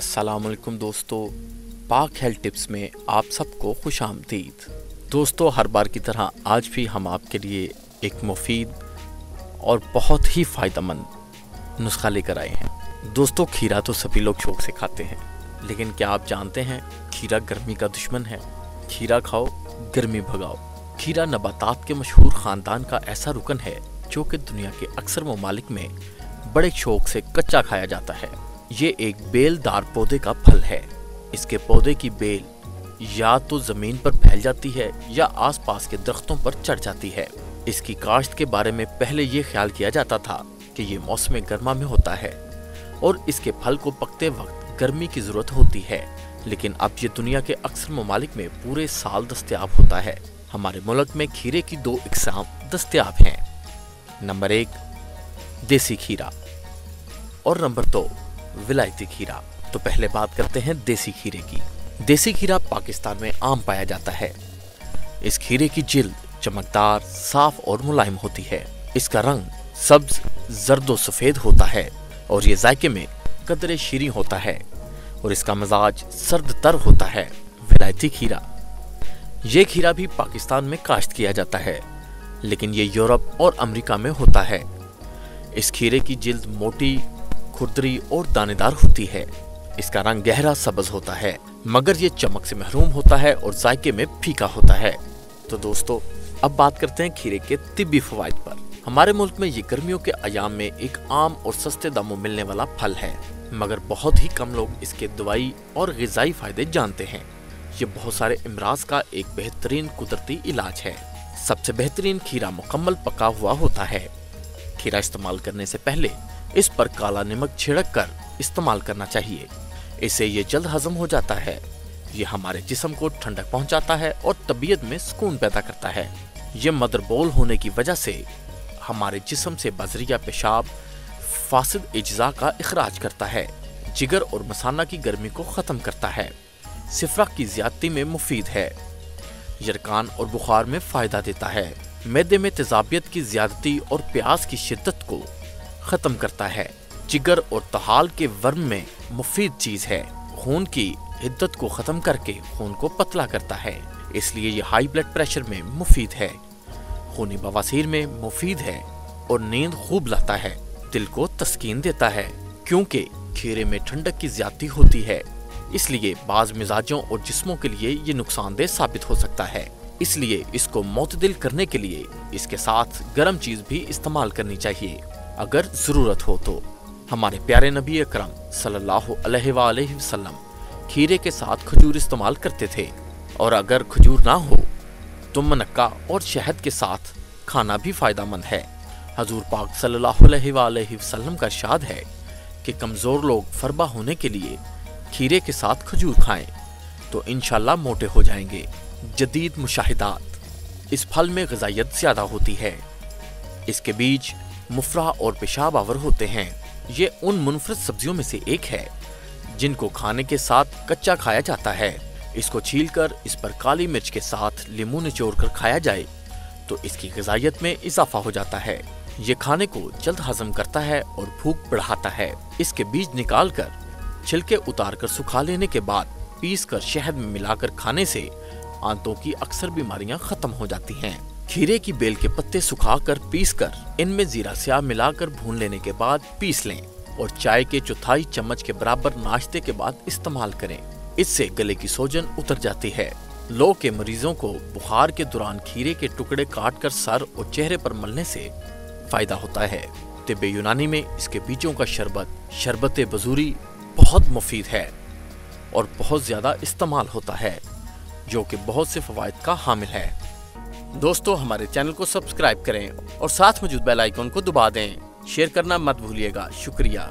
अस्सलामुअलैकुम दोस्तों, पाक हेल्थ टिप्स में आप सबको खुश आमदीद। दोस्तों, हर बार की तरह आज भी हम आपके लिए एक मुफीद और बहुत ही फ़ायदेमंद नुस्खा लेकर आए हैं। दोस्तों, खीरा तो सभी लोग शौक से खाते हैं, लेकिन क्या आप जानते हैं खीरा गर्मी का दुश्मन है। खीरा खाओ, गर्मी भगाओ। खीरा नबातात के मशहूर ख़ानदान का ऐसा रुकन है जो कि दुनिया के अक्सर ममालिक में बड़े शौक से कच्चा खाया जाता है। ये एक बेलदार पौधे का फल है। इसके पौधे की बेल या तो जमीन पर फैल जाती है या आसपास के दरख्तों पर चढ़ जाती है। इसकी काश्त के बारे में पहले ये ख्याल किया जाता था कि ये मौसम गर्मा में होता है और इसके फल को पकते वक्त गर्मी की जरूरत होती है, लेकिन अब ये दुनिया के अक्सर ममालिक में पूरे साल दस्तयाब होता है। हमारे मुल्क में खीरे की 2 इकसाम दस्तयाब हैं। नंबर 1 देसी खीरा और नंबर 2 विलायती खीरा। तो पहले बात करते हैं देसी खीरे की। देसी खीरा पाकिस्तान में आम पाया जाता है। इस खीरे की जिल्द चमकदार, साफ और मुलायम होती है। इसका रंग सब्ज, जर्द और सफेद होता है और ये जायके में कदरे शीरी होता है और इसका मिजाज सर्द तर होता है। विलायती खीरा, ये खीरा भी पाकिस्तान में काश्त किया जाता है, लेकिन ये यूरोप और अमेरिका में होता है। इस खीरे की जिल्द मोटी, खुरदरी और दानेदार होती है। इसका रंग गहरा सब्ज होता है, मगर ये चमक से महरूम होता है और जायके में फीका होता है। तो दोस्तों, अब बात करते हैं खीरे के तिब्बी फवाइद पर। हमारे मुल्क में ये गर्मियों के अयाम में एक आम और सस्ते दामों मिलने वाला फल है, मगर बहुत ही कम लोग इसके दवाई और ग़िज़ाई फायदे जानते हैं। ये बहुत सारे इमराज का एक बेहतरीन कुदरती इलाज है। सबसे बेहतरीन खीरा मुकम्मल पका हुआ होता है। खीरा इस्तेमाल करने से पहले इस पर काला नमक छिड़क कर इस्तेमाल करना चाहिए। इससे ये जल्द हजम हो जाता है। ये हमारे जिस्म को ठंडक पहुंचाता है और तबीयत में सुकून पैदा करता है। ये मदरबोल होने की वजह से हमारे जिस्म से बजरिया पेशाब, फासिद इज्जा का इखराज करता है। जिगर और मसाना की गर्मी को ख़त्म करता है। सिफरा की ज़्यादती में मुफीद है। यरकान और बुखार में फ़ायदा देता है। मैदे में तेज़ाबियत की ज़्यादती और प्यास की शिद्दत को ख़त्म करता है। जिगर और तहाल के वर्म में मुफीद चीज़ है। खून की हिद्दत को ख़त्म करके खून को पतला करता है, इसलिए ये हाई ब्लड प्रेशर में मुफीद है। खूनी बवासीर में मुफीद है और नींद खूब लाता है। दिल को तस्कीन देता है, क्योंकि खीरे में ठंडक की ज़्यादती होती है, इसलिए बाज़ मिजाजों और जिस्मों के लिए ये नुकसानदेह साबित हो सकता है। इसलिए इसको मुतदिल करने के लिए इसके साथ गर्म चीज़ भी इस्तेमाल करनी चाहिए अगर ज़रूरत हो तो। हमारे प्यारे नबी अकरम सल्लल्लाहु अलैहि वसल्लम खीरे के साथ खजूर इस्तेमाल करते थे, और अगर खजूर ना हो तो मनक्का और शहद के साथ खाना भी फ़ायदेमंद है। हजूर पाक सल्लल्लाहु अलैहि वसल्लम का इरशाद है कि कमज़ोर लोग फरबा होने के लिए खीरे के साथ खजूर खाएं तो इंशाल्लाह मोटे हो जाएंगे। जदीद मुशाहिदात, इस फल में ग़िज़ाइयत ज़्यादा होती है। इसके बीज मुफरा और पेशाब आवर होते हैं। ये उन मुनफरद सब्जियों में से एक है जिनको खाने के साथ कच्चा खाया जाता है। इसको छीलकर इस पर काली मिर्च के साथ लीमू निचोड़ कर खाया जाए तो इसकी ग़िज़ाइयत में इजाफा हो जाता है। ये खाने को जल्द हजम करता है और भूख बढ़ाता है। इसके बीज निकाल कर छिलके उतार कर सुखा लेने के बाद पीस कर शहद में मिलाकर खाने से आंतों की अक्सर बीमारियां खत्म हो जाती हैं। खीरे की बेल के पत्ते सुखाकर पीस कर इनमें जीरा स्याह मिलाकर भून लेने के बाद पीस लें और चाय के 1/4 चम्मच के बराबर नाश्ते के बाद इस्तेमाल करें। इससे गले की सोजन उतर जाती है। लो के मरीजों को बुखार के दौरान खीरे के टुकड़े काट कर सर और चेहरे पर मलने से फायदा होता है। तिब्बे यूनानी में इसके बीजों का शरबत बजूरी बहुत मुफीद है और बहुत ज्यादा इस्तेमाल होता है, जो कि बहुत से फवाइद का हामिल है। दोस्तों, हमारे चैनल को सब्सक्राइब करें और साथ मौजूद बेल आइकन को दबा दें। शेयर करना मत भूलिएगा। शुक्रिया।